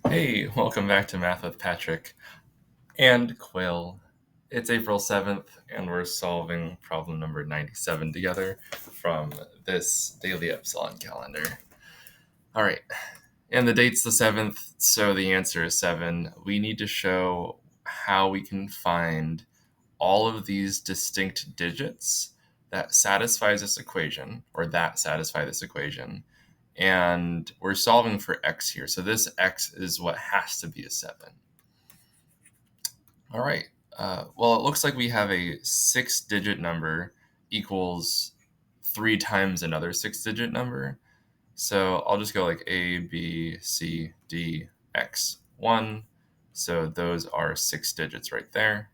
Hey, welcome back to Math with Patrick and Quill. It's April 7th, and we're solving problem number 97 together from this Daily Epsilon calendar. All right, and the date's the 7th, so the answer is 7. We need to show how we can find all of these distinct digits that satisfies this equation, or that satisfy this equation, and we're solving for x here. So this x is what has to be a 7. All right. Well, it looks like we have a 6-digit number equals 3 times another 6-digit number. So I'll just go like A, B, C, D, X, 1. So those are 6 digits right there.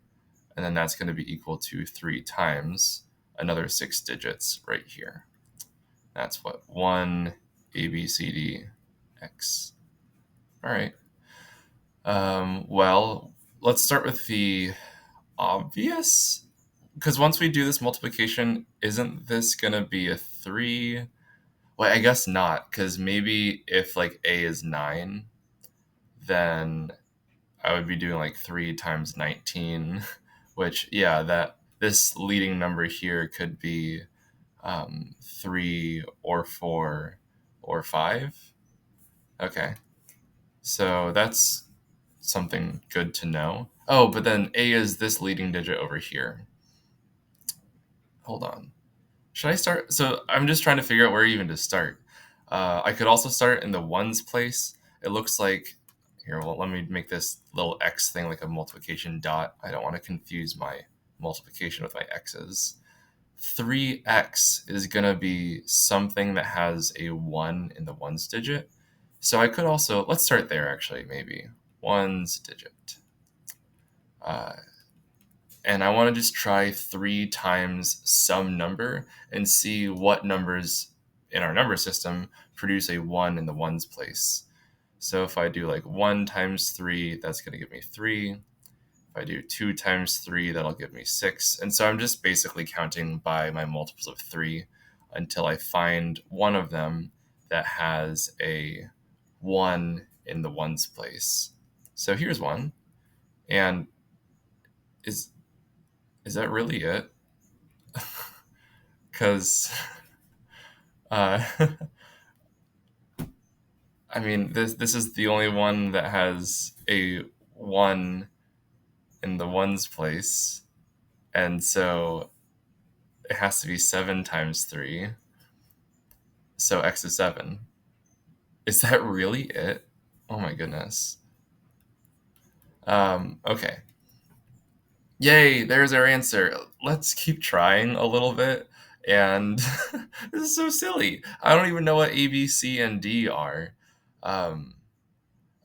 And then that's going to be equal to 3 times another 6 digits right here. That's what? 1, A, B, C, D, X. All right. Well, let's start with the obvious, because once we do this multiplication, isn't this going to be a 3? Well, I guess not, because maybe if like A is 9, then I would be doing like 3 times 19, which, yeah, that this leading number here could be 3 or 4 or 5. Okay, so that's something good to know. Oh, but then A is this leading digit over here. Hold on. Should I start? So I'm just trying to figure out where even to start. I could also start in the ones place. It looks like, here, well, let me make this little x thing like a multiplication dot. I don't want to confuse my multiplication with my x's. 3x is going to be something that has a 1 in the ones digit. So I could also, let's start there actually, maybe. Ones digit. And I want to just try 3 times some number and see what numbers in our number system produce a 1 in the ones place. So if I do like 1 times 3, that's going to give me 3. If I do 2 times 3, that'll give me 6. And so I'm just basically counting by my multiples of 3 until I find one of them that has a 1 in the ones place. So here's one. And is that really it? Because uh, I mean, this is the only one that has a 1 in the ones place, and so it has to be 7 times 3. So x is 7. Is that really it? Oh my goodness. Okay. Yay, there's our answer. Let's keep trying a little bit. And this is so silly. I don't even know what A, B, C, and D are. Um,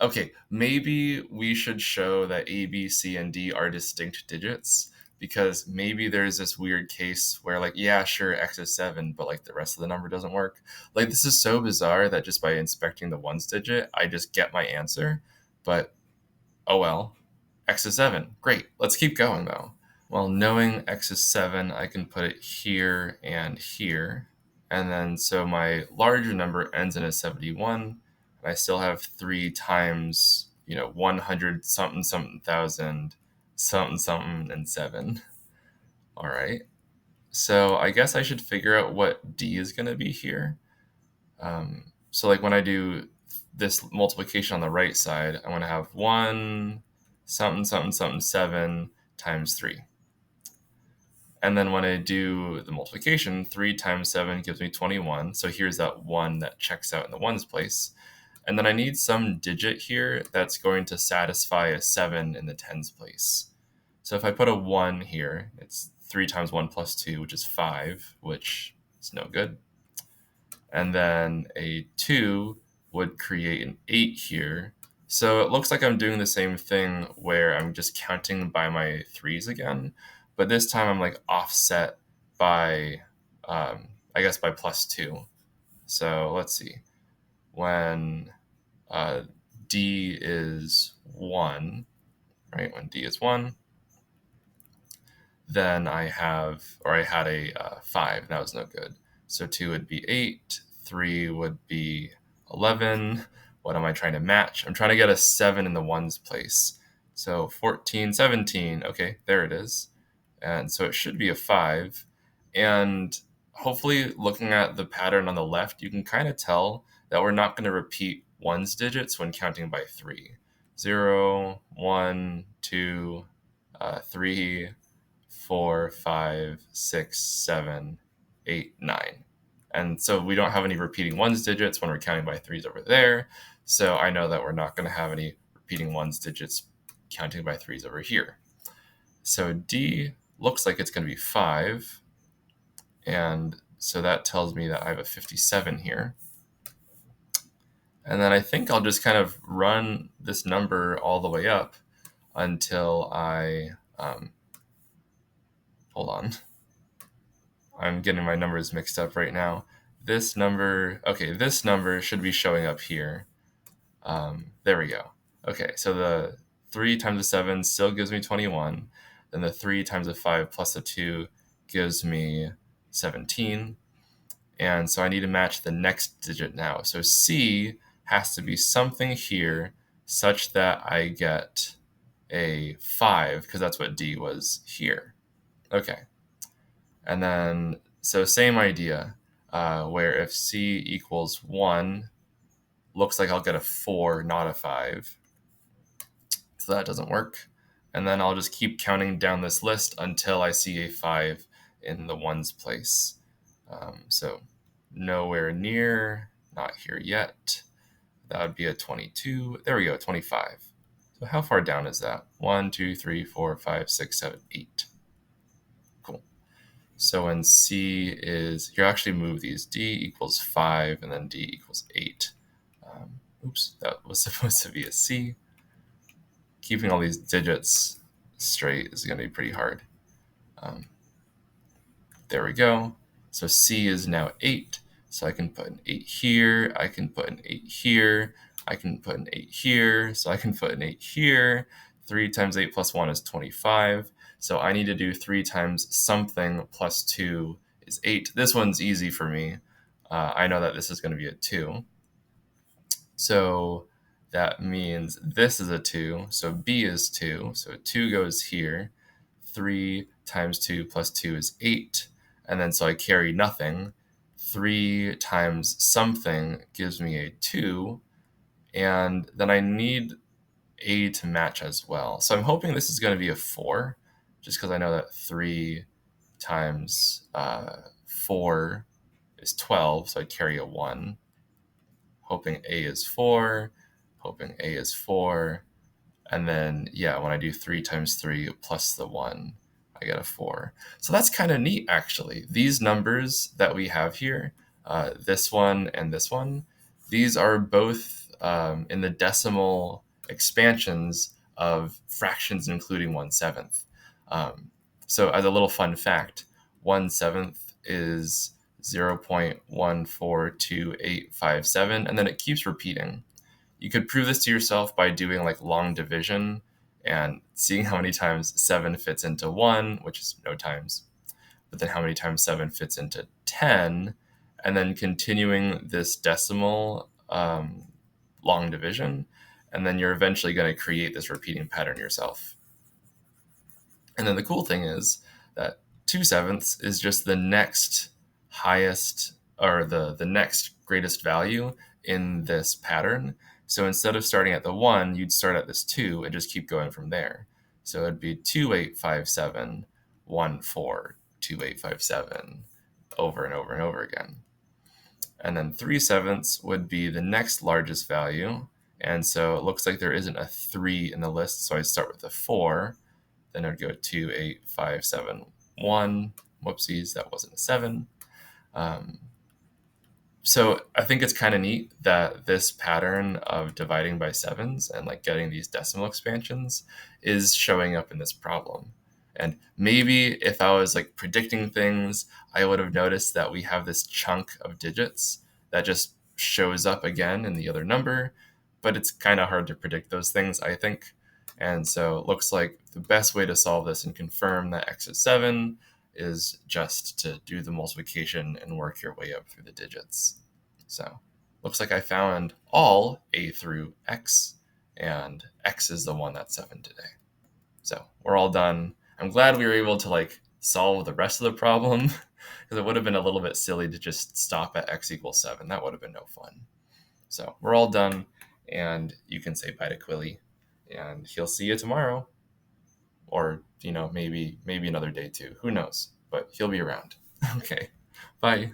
Okay, maybe we should show that A, B, C, and D are distinct digits, because maybe there's this weird case where, like, yeah, sure, X is 7, but like the rest of the number doesn't work. Like, this is so bizarre that just by inspecting the ones digit, I just get my answer. But oh well, X is 7. Great. Let's keep going though. Well, knowing X is 7, I can put it here and here. And then so my larger number ends in a 71. And I still have 3 times, 100 something something thousand something something and 7. All right. So I guess I should figure out what D is going to be here. So like when I do this multiplication on the right side, I'm going to have 1 something something something 7 times 3. And then when I do the multiplication, 3 times 7 gives me 21. So here's that 1 that checks out in the ones place. And then I need some digit here that's going to satisfy a 7 in the tens place. So if I put a 1 here, it's 3 times 1 plus 2, which is 5, which is no good. And then a 2 would create an 8 here. So it looks like I'm doing the same thing where I'm just counting by my 3's again, but this time I'm like offset by, I guess by plus 2. So let's see. When uh, D is 1, right? When D is 1, then I had a 5. That was no good. So 2 would be 8, 3 would be 11, what am I trying to match? I'm trying to get a 7 in the ones place. So 14, 17. Okay, there it is. And so it should be a 5. And hopefully, looking at the pattern on the left, you can kind of tell that we're not going to repeat ones digits when counting by 3. 0, 1, 2, 3, 4, 5, 6, 7, 8, 9. And so we don't have any repeating ones digits when we're counting by threes over there. So I know that we're not going to have any repeating ones digits counting by threes over here. So D looks like it's going to be 5. And so that tells me that I have a 57 here. And then I think I'll just kind of run this number all the way up until I, hold on. I'm getting my numbers mixed up right now. This number should be showing up here. There we go. Okay, so the 3 times a 7 still gives me 21. Then the 3 times a 5 plus a 2 gives me 17. And so I need to match the next digit now. So C has to be something here such that I get a 5, because that's what D was here. Okay. And then, so same idea, where if C equals 1, looks like I'll get a 4, not a 5. So that doesn't work. And then I'll just keep counting down this list until I see a 5 in the ones place. So nowhere near, not here yet. That would be a 22. There we go, 25. So how far down is that? 1, 2, 3, 4, 5, 6, 7, 8. Cool. So when C is, you actually move these. D equals 5, and then D equals 8. Oops, that was supposed to be a C. Keeping all these digits straight is going to be pretty hard. There we go. So C is now 8. So I can put an 8 here. I can put an 8 here. I can put an 8 here. So I can put an 8 here. 3 times 8 plus 1 is 25. So I need to do 3 times something plus 2 is 8. This one's easy for me. I know that this is going to be a 2. So that means this is a 2. So B is 2. So 2 goes here. 3 times 2 plus 2 is 8. And then so I carry nothing. 3 times something gives me a 2. And then I need A to match as well. So I'm hoping this is going to be a 4, just because I know that 3 times 4 is 12. So I carry a 1. Hoping A is 4. Hoping A is 4. And then, yeah, when I do 3 times 3 plus the 1, I get a 4. So that's kind of neat, actually. These numbers that we have here, this one and this one, these are both in the decimal expansions of fractions including 1/7. So as a little fun fact, 1/7 is 0.142857, and then it keeps repeating. You could prove this to yourself by doing like long division and seeing how many times 7 fits into 1, which is no times, but then how many times 7 fits into 10, and then continuing this decimal long division, and then you're eventually going to create this repeating pattern yourself. And then the cool thing is that 2/7 is just the next highest, or the next greatest value in this pattern. So instead of starting at the 1, you'd start at this 2 and just keep going from there. So it'd be 2857, 14, 2857, over and over and over again. And then 3/7 would be the next largest value. And so it looks like there isn't a 3 in the list. So I start with a 4. Then I'd go 2, 8, 5, 7, 1. Whoopsies, that wasn't a 7. So I think it's kind of neat that this pattern of dividing by sevens and like getting these decimal expansions is showing up in this problem. And maybe if I was like predicting things, I would have noticed that we have this chunk of digits that just shows up again in the other number, but it's kind of hard to predict those things, I think. And so it looks like the best way to solve this and confirm that x is 7 is just to do the multiplication and work your way up through the digits. So looks like I found all A through X, and X is the one that's 7 today. So we're all done. I'm glad we were able to like solve the rest of the problem because it would have been a little bit silly to just stop at X equals 7. That would have been no fun. So we're all done, and you can say bye to Quilly, and he'll see you tomorrow, or maybe another day too. Who knows? But he'll be around. Okay, bye.